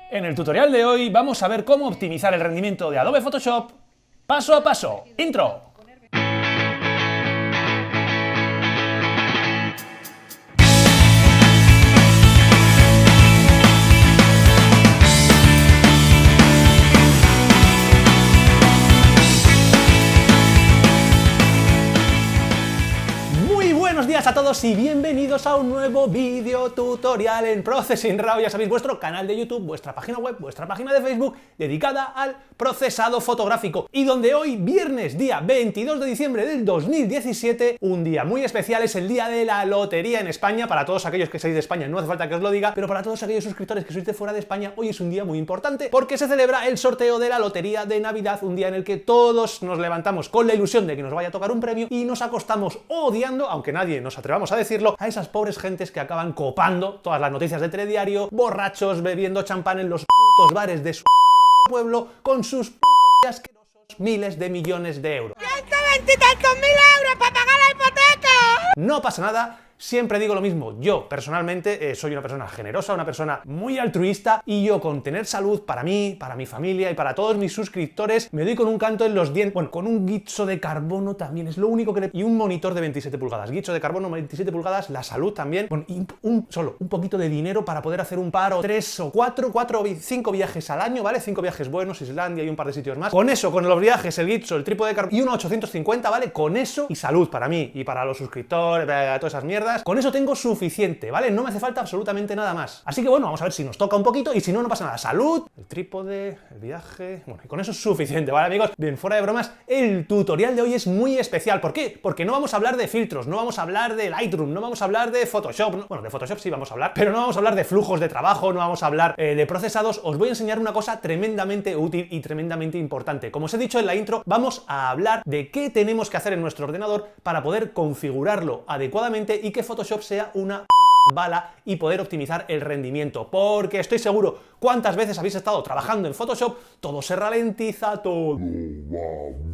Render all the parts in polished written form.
En el tutorial de hoy vamos a ver cómo optimizar el rendimiento de Adobe Photoshop paso a paso. ¡Intro! Buenos días a todos y bienvenidos a un nuevo vídeo tutorial en Processing Raw. Ya sabéis, vuestro canal de YouTube, vuestra página web, vuestra página de Facebook dedicada al procesado fotográfico. Y donde hoy, viernes, día 22 de diciembre del 2017, un día muy especial, es el día de la lotería en España. Para todos aquellos que sois de España no hace falta que os lo diga, pero para todos aquellos suscriptores que sois de fuera de España, hoy es un día muy importante porque se celebra el sorteo de la lotería de Navidad, un día en el que todos nos levantamos con la ilusión de que nos vaya a tocar un premio y nos acostamos odiando, aunque nadie nos atrevamos a decirlo, a esas pobres gentes que acaban copando todas las noticias de telediario, borrachos bebiendo champán en los putos bares de su pueblo con sus putos y asquerosos miles de millones de euros. ¡120 y tantos mil euros para pagar la hipoteca! No pasa nada. Siempre digo lo mismo, yo personalmente soy una persona generosa, una persona muy altruista, y yo con tener salud para mí, para mi familia y para todos mis suscriptores, me doy con un canto en los dientes, bueno, con un guicho de carbono también, es lo único que y un monitor de 27 pulgadas, guicho de carbono 27 pulgadas, la salud también, bueno, y un poquito de dinero para poder hacer un par o 3 o 4 o 5 viajes al año, ¿vale? 5 viajes buenos, Islandia y un par de sitios más. Con eso, con los viajes, el guicho, el trípode de carbono y unos 850, ¿vale? Con eso y salud para mí y para los suscriptores, todas esas mierdas. Con eso tengo suficiente, ¿vale? No me hace falta absolutamente nada más. Así que bueno, vamos a ver si nos toca un poquito y si no, no pasa nada. Salud, el trípode, el viaje... Bueno, y con eso es suficiente, ¿vale, amigos? Bien, fuera de bromas, el tutorial de hoy es muy especial. ¿Por qué? Porque no vamos a hablar de filtros, no vamos a hablar de Lightroom, no vamos a hablar de Photoshop. No, bueno, de Photoshop sí vamos a hablar, pero no vamos a hablar de flujos de trabajo, no vamos a hablar de procesados. Os voy a enseñar una cosa tremendamente útil y tremendamente importante. Como os he dicho en la intro, vamos a hablar de qué tenemos que hacer en nuestro ordenador para poder configurarlo adecuadamente y que Photoshop sea una bala y poder optimizar el rendimiento, porque estoy seguro, ¿cuántas veces habéis estado trabajando en Photoshop? Todo se ralentiza, todo va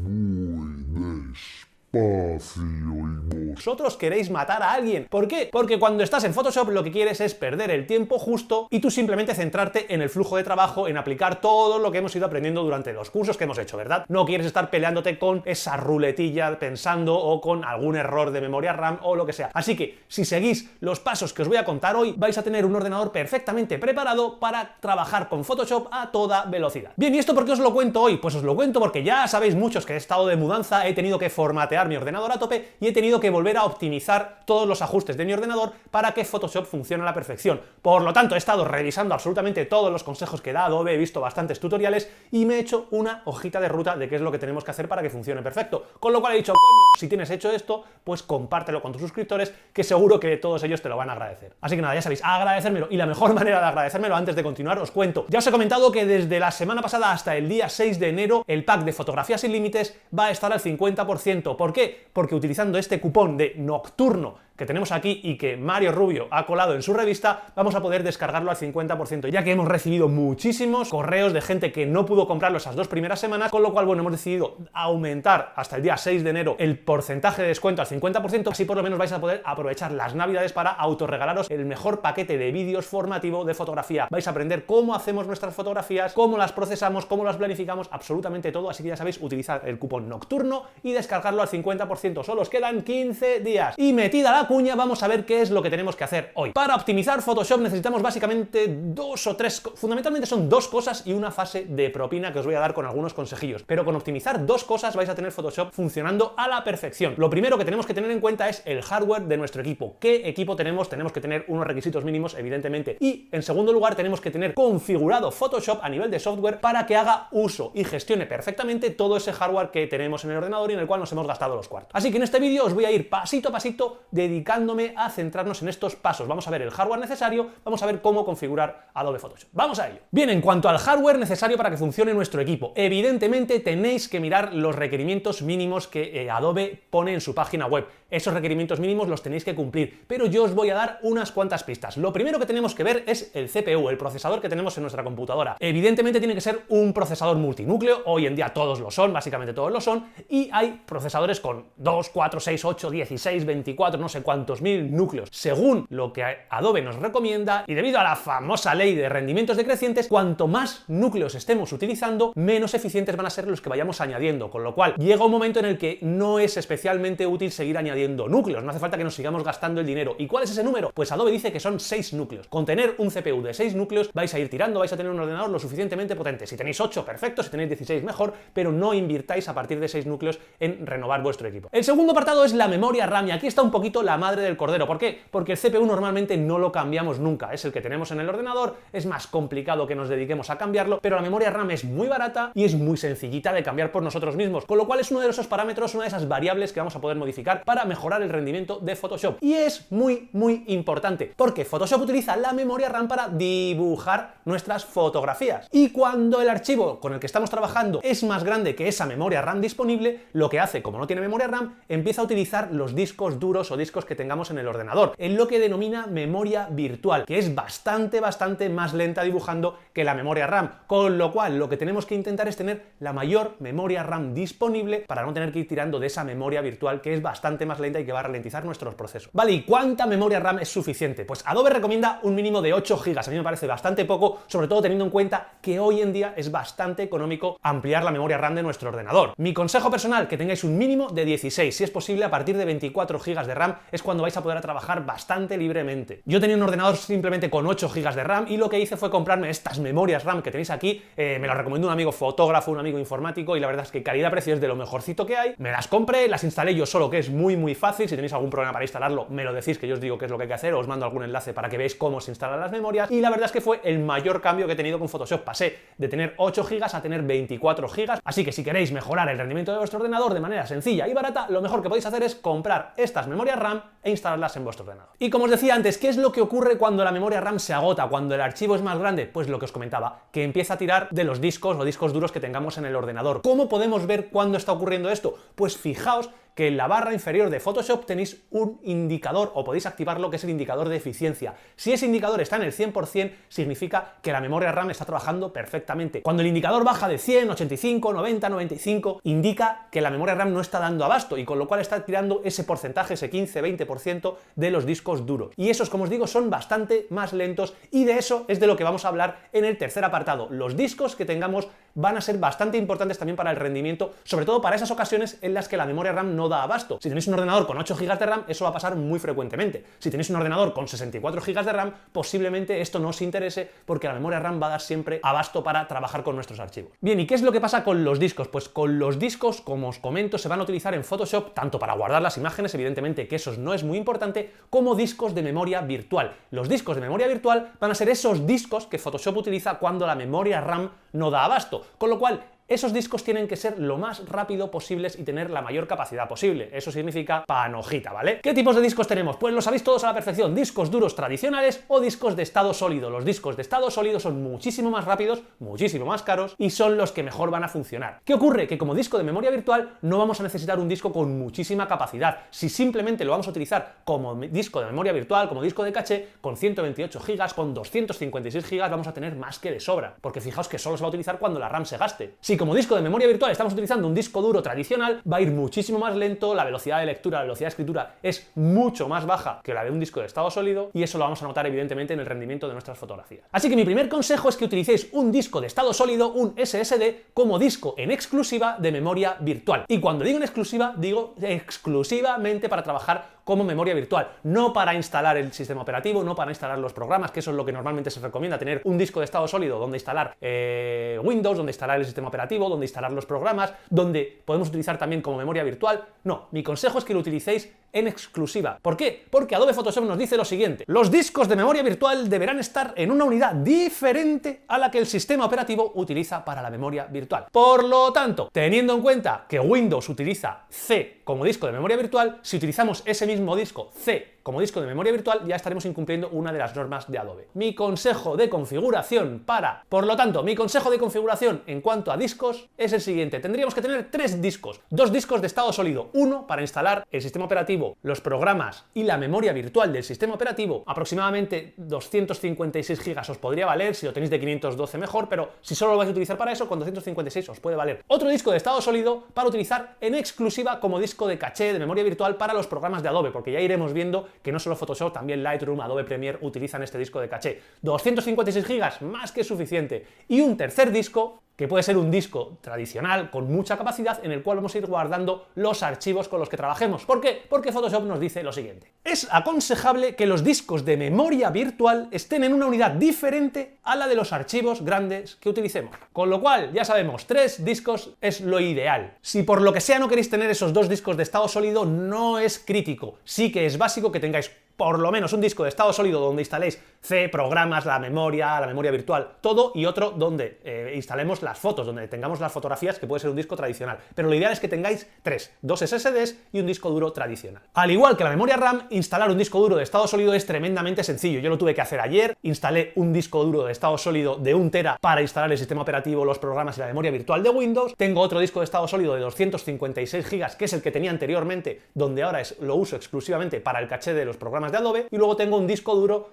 muy despacio y vosotros queréis matar a alguien. ¿Por qué? Porque cuando estás en Photoshop lo que quieres es perder el tiempo justo y tú simplemente centrarte en el flujo de trabajo, en aplicar todo lo que hemos ido aprendiendo durante los cursos que hemos hecho, ¿verdad? No quieres estar peleándote con esa ruletilla pensando o con algún error de memoria RAM o lo que sea. Así que si seguís los pasos que os voy a contar hoy, vais a tener un ordenador perfectamente preparado para trabajar con Photoshop a toda velocidad. Bien, ¿y esto por qué os lo cuento hoy? Pues os lo cuento porque ya sabéis muchos que he estado de mudanza, he tenido que formatear mi ordenador a tope y he tenido que volver a optimizar todos los ajustes de mi ordenador para que Photoshop funcione a la perfección. Por lo tanto, he estado revisando absolutamente todos los consejos que da Adobe, he visto bastantes tutoriales y me he hecho una hojita de ruta de qué es lo que tenemos que hacer para que funcione perfecto. Con lo cual he dicho, coño, si tienes hecho esto, pues compártelo con tus suscriptores, que seguro que todos ellos te lo van a agradecer. Así que nada, ya sabéis, agradecérmelo. Y la mejor manera de agradecérmelo, antes de continuar, os cuento. Ya os he comentado que desde la semana pasada hasta el día 6 de enero, el pack de fotografías sin límites va a estar al 50%. ¿Por qué? Porque utilizando este cupón de nocturno que tenemos aquí y que Mario Rubio ha colado en su revista, vamos a poder descargarlo al 50%, ya que hemos recibido muchísimos correos de gente que no pudo comprarlo esas 2 primeras semanas, con lo cual, bueno, hemos decidido aumentar hasta el día 6 de enero el porcentaje de descuento al 50%, así por lo menos vais a poder aprovechar las navidades para autorregalaros el mejor paquete de vídeos formativo de fotografía. Vais a aprender cómo hacemos nuestras fotografías, cómo las procesamos, cómo las planificamos, absolutamente todo, así que ya sabéis, utilizar el cupón nocturno y descargarlo al 50%, solo os quedan 15 días. Y metida la cuña, vamos a ver qué es lo que tenemos que hacer hoy. Para optimizar Photoshop necesitamos básicamente 2 o 3, fundamentalmente son 2 cosas y una fase de propina que os voy a dar con algunos consejillos, pero con optimizar 2 cosas vais a tener Photoshop funcionando a la perfección. Lo primero que tenemos que tener en cuenta es el hardware de nuestro equipo. ¿Qué equipo tenemos? Tenemos que tener unos requisitos mínimos, evidentemente, y en segundo lugar tenemos que tener configurado Photoshop a nivel de software para que haga uso y gestione perfectamente todo ese hardware que tenemos en el ordenador y en el cual nos hemos gastado los cuartos. Así que en este vídeo os voy a ir pasito a pasito dedicándome a centrarnos en estos pasos. Vamos a ver el hardware necesario, vamos a ver cómo configurar Adobe Photoshop. ¡Vamos a ello! Bien, en cuanto al hardware necesario para que funcione nuestro equipo, evidentemente tenéis que mirar los requerimientos mínimos que Adobe pone en su página web. esos requerimientos mínimos los tenéis que cumplir, pero yo os voy a dar unas cuantas pistas. Lo primero que tenemos que ver es el CPU, el procesador que tenemos en nuestra computadora. Evidentemente tiene que ser un procesador multinúcleo, hoy en día todos lo son, básicamente todos lo son, y hay procesadores con 2, 4, 6, 8, 16, 24, no sé cuántos mil núcleos, según lo que Adobe nos recomienda, y debido a la famosa ley de rendimientos decrecientes, cuanto más núcleos estemos utilizando, menos eficientes van a ser los que vayamos añadiendo, con lo cual llega un momento en el que no es especialmente útil seguir añadiendo núcleos, no hace falta que nos sigamos gastando el dinero. ¿Y cuál es ese número? Pues Adobe dice que son 6 núcleos. Con tener un CPU de 6 núcleos vais a ir tirando, vais a tener un ordenador lo suficientemente potente. Si tenéis 8, perfecto, si tenéis 16, mejor, pero no invirtáis a partir de 6 núcleos en renovar vuestro equipo. El segundo apartado es la memoria RAM, y aquí está un poquito la madre del cordero. ¿Por qué? Porque el CPU normalmente no lo cambiamos nunca, es el que tenemos en el ordenador, es más complicado que nos dediquemos a cambiarlo, pero la memoria RAM es muy barata y es muy sencillita de cambiar por nosotros mismos, con lo cual es uno de esos parámetros, una de esas variables que vamos a poder modificar para mejorar el rendimiento de Photoshop. Y es muy importante, porque Photoshop utiliza la memoria RAM para dibujar nuestras fotografías. Y cuando el archivo con el que estamos trabajando es más grande que esa memoria RAM disponible, lo que hace, como no tiene memoria RAM, empieza a utilizar los discos duros o discos que tengamos en el ordenador, en lo que denomina memoria virtual, que es bastante más lenta dibujando que la memoria RAM, con lo cual lo que tenemos que intentar es tener la mayor memoria RAM disponible para no tener que ir tirando de esa memoria virtual que es bastante más lenta y que va a ralentizar nuestros procesos. Vale, ¿y cuánta memoria RAM es suficiente? Pues Adobe recomienda un mínimo de 8 GB, a mí me parece bastante poco, sobre todo teniendo en cuenta que hoy en día es bastante económico ampliar la memoria RAM de nuestro ordenador. Mi consejo personal, que tengáis un mínimo de 16, si es posible a partir de 24 GB de RAM es cuando vais a poder trabajar bastante libremente. Yo tenía un ordenador simplemente con 8 GB de RAM y lo que hice fue comprarme estas memorias RAM que tenéis aquí, me las recomendó un amigo fotógrafo, un amigo informático, y la verdad es que calidad-precio es de lo mejorcito que hay. Me las compré, las instalé yo solo, que es muy fácil. Si tenéis algún problema para instalarlo, me lo decís, que yo os digo qué es lo que hay que hacer, o os mando algún enlace para que veáis cómo se instalan las memorias, y la verdad es que fue el mayor cambio que he tenido con Photoshop. Pasé de tener 8 GB a tener 24 GB, así que si queréis mejorar el rendimiento de vuestro ordenador de manera sencilla y barata, lo mejor que podéis hacer es comprar estas memorias RAM e instalarlas en vuestro ordenador. Y como os decía antes, ¿qué es lo que ocurre cuando la memoria RAM se agota, cuando el archivo es más grande? Pues lo que os comentaba, que empieza a tirar de los discos o discos duros que tengamos en el ordenador. ¿Cómo podemos ver cuándo está ocurriendo esto? Pues fijaos que en la barra inferior de Photoshop tenéis un indicador, o podéis activarlo, que es el indicador de eficiencia. Si ese indicador está en el 100%, significa que la memoria RAM está trabajando perfectamente. Cuando el indicador baja de 100, 85, 90, 95, indica que la memoria RAM no está dando abasto, y con lo cual está tirando ese porcentaje, ese 15-20% de los discos duros. Y esos, como os digo, son bastante más lentos, y de eso es de lo que vamos a hablar en el tercer apartado. Los discos que tengamos van a ser bastante importantes también para el rendimiento, sobre todo para esas ocasiones en las que la memoria RAM no da abasto. Si tenéis un ordenador con 8 GB de RAM, eso va a pasar muy frecuentemente. Si tenéis un ordenador con 64 GB de RAM, posiblemente esto no os interese, porque la memoria RAM va a dar siempre abasto para trabajar con nuestros archivos. Bien, ¿y qué es lo que pasa con los discos? Pues con los discos, como os comento, se van a utilizar en Photoshop tanto para guardar las imágenes, evidentemente que eso no es muy importante, como discos de memoria virtual. Los discos de memoria virtual van a ser esos discos que Photoshop utiliza cuando la memoria RAM no da abasto, con lo cual esos discos tienen que ser lo más rápido posibles y tener la mayor capacidad posible. Eso significa panojita, ¿vale? ¿Qué tipos de discos tenemos? Pues lo sabéis todos a la perfección: discos duros tradicionales o discos de estado sólido. Los discos de estado sólido son muchísimo más rápidos, muchísimo más caros, y son los que mejor van a funcionar. ¿Qué ocurre? Que como disco de memoria virtual no vamos a necesitar un disco con muchísima capacidad. Si simplemente lo vamos a utilizar como disco de memoria virtual, como disco de caché, con 128 GB, con 256 GB vamos a tener más que de sobra, porque fijaos que solo se va a utilizar cuando la RAM se gaste. Si como disco de memoria virtual estamos utilizando un disco duro tradicional, va a ir muchísimo más lento, la velocidad de lectura, la velocidad de escritura es mucho más baja que la de un disco de estado sólido, y eso lo vamos a notar evidentemente en el rendimiento de nuestras fotografías. Así que mi primer consejo es que utilicéis un disco de estado sólido, un SSD, como disco en exclusiva de memoria virtual. Y cuando digo en exclusiva, digo exclusivamente para trabajar como memoria virtual, no para instalar el sistema operativo, no para instalar los programas, que eso es lo que normalmente se recomienda, tener un disco de estado sólido donde instalar Windows, donde instalar el sistema operativo, donde instalar los programas, donde podemos utilizar también como memoria virtual. No, mi consejo es que lo utilicéis en exclusiva. ¿Por qué? Porque Adobe Photoshop nos dice lo siguiente: los discos de memoria virtual deberán estar en una unidad diferente a la que el sistema operativo utiliza para la memoria virtual. Por lo tanto, teniendo en cuenta que Windows utiliza C como disco de memoria virtual, si utilizamos ese mismo disco C como disco de memoria virtual, ya estaremos incumpliendo una de las normas de Adobe. Mi consejo de configuración por lo tanto, mi consejo de configuración en cuanto a discos es el siguiente. Tendríamos que tener 3 discos, 2 discos de estado sólido, uno para instalar el sistema operativo, los programas y la memoria virtual del sistema operativo, aproximadamente 256 GB os podría valer, si lo tenéis de 512 mejor, pero si solo lo vais a utilizar para eso, con 256 os puede valer. Otro disco de estado sólido para utilizar en exclusiva como disco de caché de memoria virtual para los programas de Adobe, porque ya iremos viendo que no solo Photoshop, también Lightroom, Adobe Premiere utilizan este disco de caché. 256 GB, más que suficiente. Y un tercer disco, que puede ser un disco tradicional con mucha capacidad en el cual vamos a ir guardando los archivos con los que trabajemos. ¿Por qué? Porque Photoshop nos dice lo siguiente. Es aconsejable que los discos de memoria virtual estén en una unidad diferente a la de los archivos grandes que utilicemos. Con lo cual, ya sabemos, 3 discos es lo ideal. Si por lo que sea no queréis tener esos 2 discos de estado sólido, no es crítico. Sí que es básico que tengáis por lo menos un disco de estado sólido donde instaléis C, programas, la memoria virtual, todo, y otro donde instalemos las fotos, donde tengamos las fotografías, que puede ser un disco tradicional. Pero lo ideal es que tengáis 3, 2 SSDs y un disco duro tradicional. Al igual que la memoria RAM, instalar un disco duro de estado sólido es tremendamente sencillo. Yo lo tuve que hacer ayer, instalé un disco duro de estado sólido de 1 TB para instalar el sistema operativo, los programas y la memoria virtual de Windows. Tengo otro disco de estado sólido de 256 GB, que es el que tenía anteriormente, donde ahora lo uso exclusivamente para el caché de los programas de Adobe, y luego tengo un disco duro,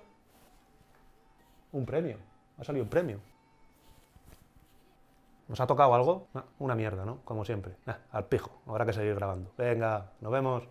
un premio, ha salido un premio. ¿Nos ha tocado algo? Una mierda, ¿no? Como siempre. Al pijo, habrá que seguir grabando. Venga, nos vemos.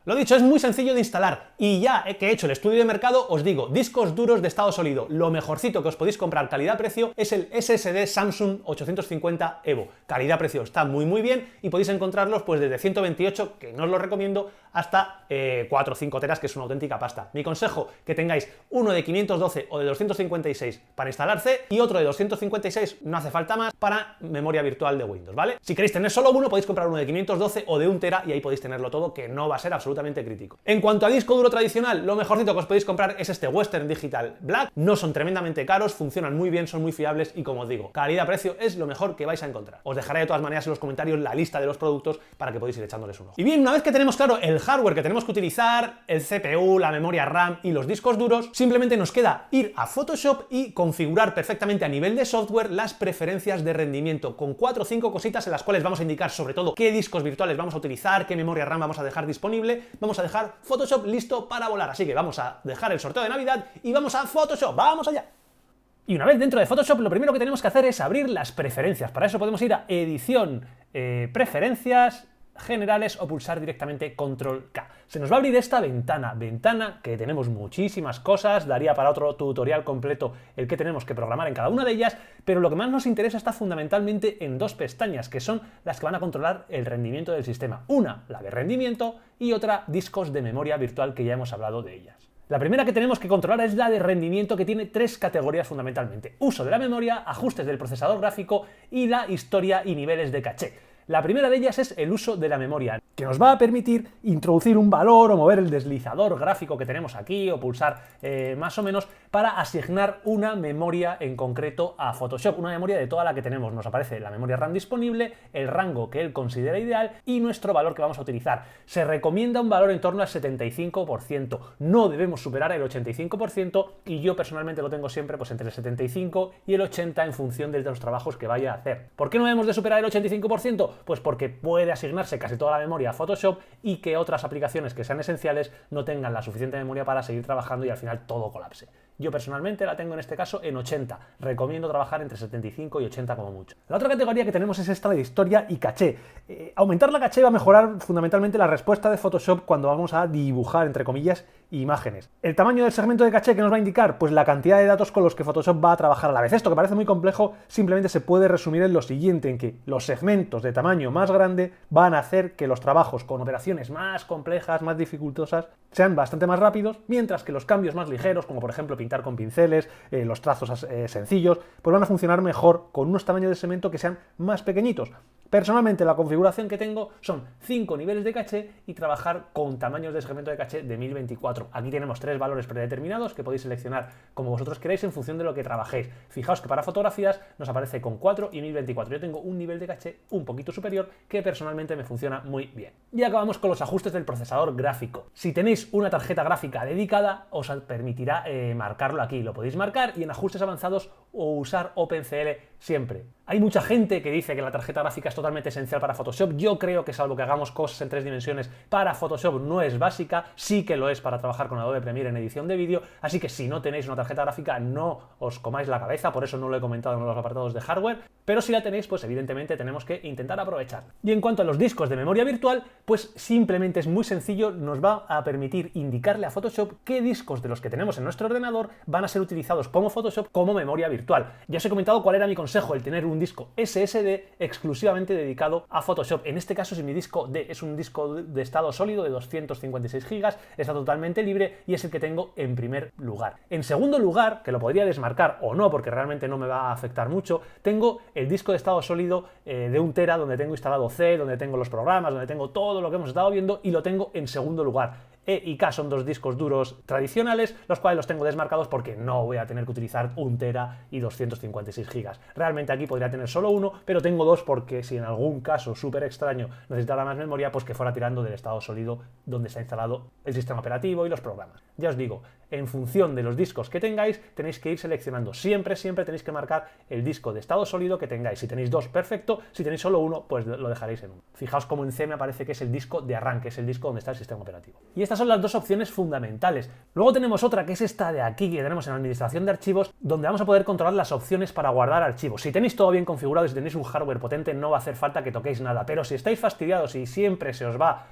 Lo dicho, es muy sencillo de instalar, y ya que he hecho el estudio de mercado, os digo, discos duros de estado sólido, lo mejorcito que os podéis comprar calidad-precio es el SSD Samsung 850 Evo. Calidad-precio está muy bien, y podéis encontrarlos pues desde 128, que no os lo recomiendo, hasta 4 o 5 teras, que es una auténtica pasta. Mi consejo, que tengáis uno de 512 o de 256 para instalar C, y otro de 256, no hace falta más, para memoria virtual de Windows, ¿vale? Si queréis tener solo uno, podéis comprar uno de 512 o de 1 TB, y ahí podéis tenerlo todo, que no va a ser absolutamente crítico. En cuanto a disco duro tradicional, lo mejorcito que os podéis comprar es este Western Digital Black. No son tremendamente caros, funcionan muy bien, son muy fiables, y como os digo, calidad-precio es lo mejor que vais a encontrar. Os dejaré de todas maneras en los comentarios la lista de los productos para que podáis ir echándoles un ojo. Y bien, una vez que tenemos claro el hardware que tenemos que utilizar, el CPU, la memoria RAM y los discos duros, simplemente nos queda ir a Photoshop y configurar perfectamente a nivel de software las preferencias de rendimiento, con 4 o 5 cositas en las cuales vamos a indicar sobre todo qué discos virtuales vamos a utilizar, qué memoria RAM vamos a dejar disponible. Vamos a dejar Photoshop listo para volar, así que vamos a dejar el sorteo de Navidad y vamos a Photoshop. ¡Vamos allá! Y una vez dentro de Photoshop, lo primero que tenemos que hacer es abrir las preferencias. Para eso podemos ir a Edición, Preferencias, Generales, o pulsar directamente Control K. Se nos va a abrir esta ventana que tenemos muchísimas cosas, daría para otro tutorial completo el que tenemos que programar en cada una de ellas, pero lo que más nos interesa está fundamentalmente en 2 pestañas, que son las que van a controlar el rendimiento del sistema. Una, la de rendimiento, y otra, discos de memoria virtual, que ya hemos hablado de ellas. La primera que tenemos que controlar es la de rendimiento, que tiene 3 categorías fundamentalmente: uso de la memoria, ajustes del procesador gráfico y la historia y niveles de caché. La primera de ellas es el uso de la memoria, que nos va a permitir introducir un valor o mover el deslizador gráfico que tenemos aquí, o pulsar más o menos, para asignar una memoria en concreto a Photoshop, una memoria de toda la que tenemos. Nos aparece la memoria RAM disponible, el rango que él considera ideal y nuestro valor que vamos a utilizar. Se recomienda un valor en torno al 75%, no debemos superar el 85%, y yo personalmente lo tengo siempre pues entre el 75 y el 80 en función de los trabajos que vaya a hacer. ¿Por qué no debemos de superar el 85%? Pues porque puede asignarse casi toda la memoria a Photoshop y que otras aplicaciones que sean esenciales no tengan la suficiente memoria para seguir trabajando y al final todo colapse. Yo personalmente la tengo en este caso en 80. Recomiendo trabajar entre 75 y 80 como mucho. La otra categoría que tenemos es esta de historia y caché. Aumentar la caché va a mejorar fundamentalmente la respuesta de Photoshop cuando vamos a dibujar, entre comillas, imágenes. El tamaño del segmento de caché que nos va a indicar, pues la cantidad de datos con los que Photoshop va a trabajar a la vez. Esto, que parece muy complejo, simplemente se puede resumir en lo siguiente, en que los segmentos de tamaño más grande van a hacer que los trabajos con operaciones más complejas, más dificultosas, sean bastante más rápidos, mientras que los cambios más ligeros, como por ejemplo pintar con pinceles, los trazos sencillos, pues van a funcionar mejor con unos tamaños de segmento que sean más pequeñitos. Personalmente la configuración que tengo son 5 niveles de caché y trabajar con tamaños de segmento de caché de 1024. Aquí tenemos 3 valores predeterminados que podéis seleccionar como vosotros queráis en función de lo que trabajéis. Fijaos que para fotografías nos aparece con 4 y 1024. Yo tengo un nivel de caché un poquito superior que personalmente me funciona muy bien. Y acabamos con los ajustes del procesador gráfico. Si tenéis una tarjeta gráfica dedicada, os permitirá marcarlo aquí. Lo podéis marcar y en ajustes avanzados o usar OpenCL siempre. Hay mucha gente que dice que la tarjeta gráfica es totalmente esencial para Photoshop. Yo creo que salvo que hagamos cosas en 3 dimensiones para Photoshop no es básica, sí que lo es para trabajar con Adobe Premiere en edición de vídeo, así que si no tenéis una tarjeta gráfica no os comáis la cabeza, por eso no lo he comentado en los apartados de hardware, pero si la tenéis pues evidentemente tenemos que intentar aprovechar. Y en cuanto a los discos de memoria virtual, pues simplemente es muy sencillo, nos va a permitir indicarle a Photoshop qué discos de los que tenemos en nuestro ordenador van a ser utilizados como Photoshop como memoria virtual. Ya os he comentado cuál era mi consejo, el tener un disco SSD exclusivamente dedicado a Photoshop. En este caso, si mi disco D es un disco de estado sólido de 256 GB, está totalmente libre y es el que tengo en primer lugar. En segundo lugar, que lo podría desmarcar o no, porque realmente no me va a afectar mucho, tengo el disco de estado sólido de 1 TB, donde tengo instalado C, donde tengo los programas, donde tengo todo lo que hemos estado viendo y lo tengo en segundo lugar. E y K son 2 discos duros tradicionales, los cuales los tengo desmarcados porque no voy a tener que utilizar 1 TB y 256 GB. Realmente aquí podría tener solo uno, pero tengo 2 porque si en algún caso súper extraño necesitara más memoria, pues que fuera tirando del estado sólido donde está instalado el sistema operativo y los programas. Ya os digo, en función de los discos que tengáis, tenéis que ir seleccionando. Siempre tenéis que marcar el disco de estado sólido que tengáis. Si tenéis 2, perfecto. Si tenéis solo uno, pues lo dejaréis en 1. Fijaos como en C me aparece que es el disco de arranque, es el disco donde está el sistema operativo. Y estas son las 2 opciones fundamentales. Luego tenemos otra que es esta de aquí, que tenemos en administración de archivos, donde vamos a poder controlar las opciones para guardar archivos. Si tenéis todo bien configurado y si tenéis un hardware potente, no va a hacer falta que toquéis nada. Pero si estáis fastidiados y siempre se os va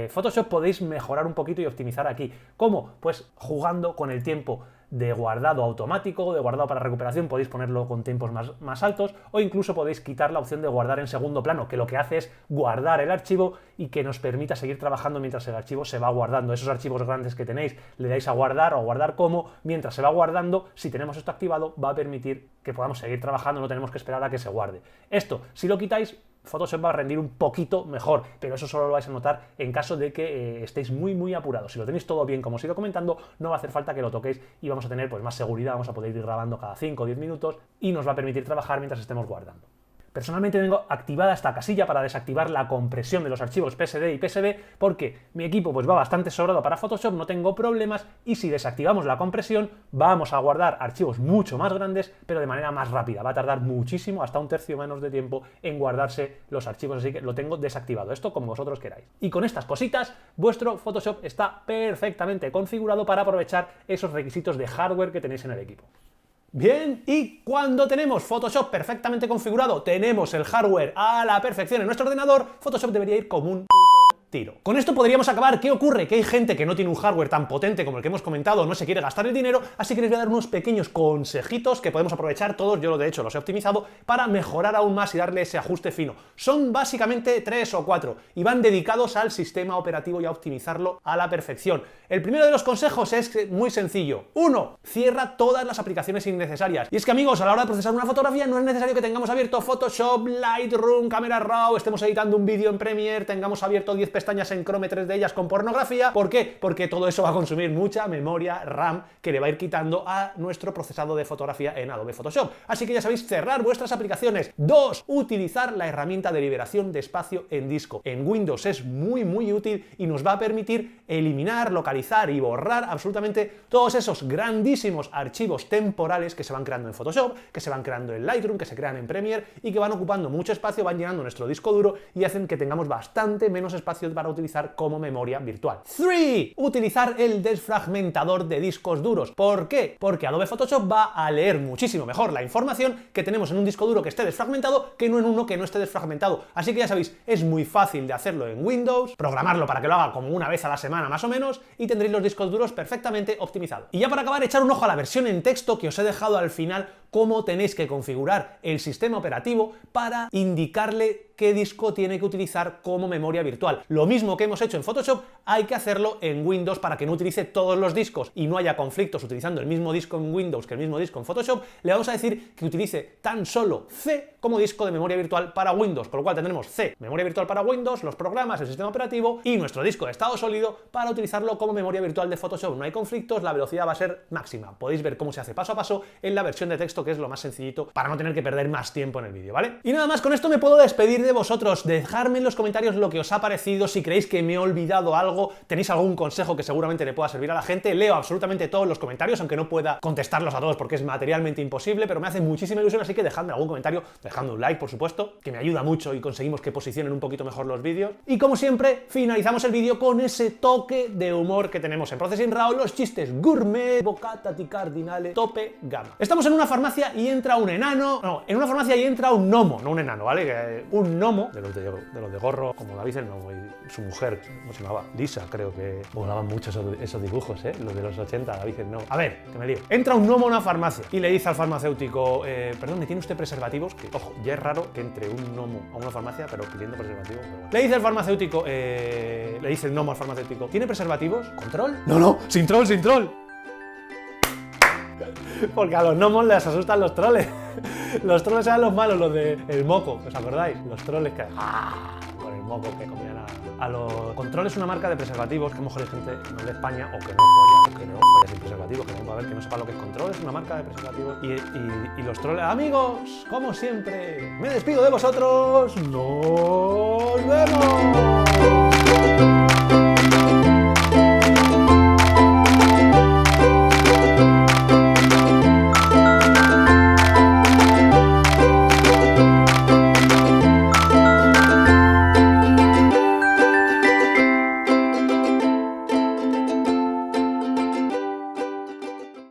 Photoshop, podéis mejorar un poquito y optimizar aquí. ¿Cómo? Pues jugando con el tiempo de guardado automático, de guardado para recuperación, podéis ponerlo con tiempos más altos o incluso podéis quitar la opción de guardar en segundo plano, que lo que hace es guardar el archivo y que nos permita seguir trabajando mientras el archivo se va guardando. Esos archivos grandes que tenéis le dais a guardar o guardar como, mientras se va guardando, si tenemos esto activado, va a permitir que podamos seguir trabajando, no tenemos que esperar a que se guarde. Esto, si lo quitáis, Photoshop va a rendir un poquito mejor, pero eso solo lo vais a notar en caso de que estéis muy apurados. Si lo tenéis todo bien, como os he ido comentando, no va a hacer falta que lo toquéis y vamos a tener pues más seguridad, vamos a poder ir grabando cada 5 o 10 minutos y nos va a permitir trabajar mientras estemos guardando. Personalmente tengo activada esta casilla para desactivar la compresión de los archivos PSD y PSB porque mi equipo pues va bastante sobrado para Photoshop, no tengo problemas y si desactivamos la compresión vamos a guardar archivos mucho más grandes pero de manera más rápida. Va a tardar muchísimo, hasta 1/3 menos de tiempo en guardarse los archivos, así que lo tengo desactivado. Esto como vosotros queráis. Y con estas cositas, vuestro Photoshop está perfectamente configurado para aprovechar esos requisitos de hardware que tenéis en el equipo. Bien, y cuando tenemos Photoshop perfectamente configurado, tenemos el hardware a la perfección en nuestro ordenador, Photoshop debería ir como un tiro. Con esto podríamos acabar. ¿Qué ocurre? Que hay gente que no tiene un hardware tan potente como el que hemos comentado, no se quiere gastar el dinero, así que les voy a dar unos pequeños consejitos que podemos aprovechar todos, yo de hecho los he optimizado, para mejorar aún más y darle ese ajuste fino. Son básicamente 3 o 4 y van dedicados al sistema operativo y a optimizarlo a la perfección. El primero de los consejos es muy sencillo. 1. Cierra todas las aplicaciones innecesarias. Y es que amigos, a la hora de procesar una fotografía no es necesario que tengamos abierto Photoshop, Lightroom, Camera Raw, estemos editando un vídeo en Premiere, tengamos abierto 10 pestañas en Chrome, 3 de ellas con pornografía. ¿Por qué? Porque todo eso va a consumir mucha memoria RAM que le va a ir quitando a nuestro procesado de fotografía en Adobe Photoshop. Así que ya sabéis, cerrar vuestras aplicaciones. 2. Utilizar la herramienta de liberación de espacio en disco. En Windows es muy útil y nos va a permitir eliminar, localizar y borrar absolutamente todos esos grandísimos archivos temporales que se van creando en Photoshop, que se van creando en Lightroom, que se crean en Premiere y que van ocupando mucho espacio, van llenando nuestro disco duro y hacen que tengamos bastante menos espacio para utilizar como memoria virtual. 3. Utilizar el desfragmentador de discos duros. ¿Por qué? Porque Adobe Photoshop va a leer muchísimo mejor la información que tenemos en un disco duro que esté desfragmentado que no en uno que no esté desfragmentado. Así que ya sabéis, es muy fácil de hacerlo en Windows, programarlo para que lo haga como una vez a la semana más o menos y tendréis los discos duros perfectamente optimizados. Y ya para acabar, echar un ojo a la versión en texto que os he dejado al final cómo tenéis que configurar el sistema operativo para indicarle qué disco tiene que utilizar como memoria virtual. Lo mismo que hemos hecho en Photoshop, hay que hacerlo en Windows para que no utilice todos los discos y no haya conflictos utilizando el mismo disco en Windows que el mismo disco en Photoshop. Le vamos a decir que utilice tan solo C como disco de memoria virtual para Windows, con lo cual tendremos C, memoria virtual para Windows, los programas, el sistema operativo y nuestro disco de estado sólido para utilizarlo como memoria virtual de Photoshop. No hay conflictos, la velocidad va a ser máxima. Podéis ver cómo se hace paso a paso en la versión de texto, que es lo más sencillito para no tener que perder más tiempo en el vídeo, ¿vale? Y nada más, con esto me puedo despedir de vosotros. Dejadme en los comentarios lo que os ha parecido, si creéis que me he olvidado algo, tenéis algún consejo que seguramente le pueda servir a la gente. Leo absolutamente todos los comentarios, aunque no pueda contestarlos a todos porque es materialmente imposible, pero me hace muchísima ilusión, así que dejadme algún comentario, dejadme un like, por supuesto, que me ayuda mucho y conseguimos que posicionen un poquito mejor los vídeos. Y como siempre, finalizamos el vídeo con ese toque de humor que tenemos en Processing Raw, los chistes gourmet, boccata cardinale, tope gama. Estamos en una farmacia y entra un enano, no, en una farmacia y entra un gnomo, no un enano, ¿vale? Un gnomo, de los de gorro, como David el gnomo, y su mujer, ¿cómo se llamaba? Lisa, creo que molaban mucho esos dibujos, los de los 80, David el gnomo. A ver, que me lío. Entra un gnomo a una farmacia y le dice al farmacéutico, perdón, ¿me tiene usted preservativos? Que, ojo, ya es raro que entre un gnomo a una farmacia, pero pidiendo preservativos. Pero bueno. Le dice el farmacéutico, le dice el gnomo al farmacéutico, ¿tiene preservativos? ¿Control? No, no, sin troll, sin troll. Porque a los gnomos les asustan los troles. Los troles eran los malos, los de el moco, ¿os acordáis? Los troles que... con el moco que comían a los... Control es una marca de preservativos, que a lo mejor hay gente no de España o que no folla sin preservativos, que no va a ver que no sepa lo que es Control, es una marca de preservativos. Y los troles... Amigos, como siempre, me despido de vosotros. ¡Nos vemos!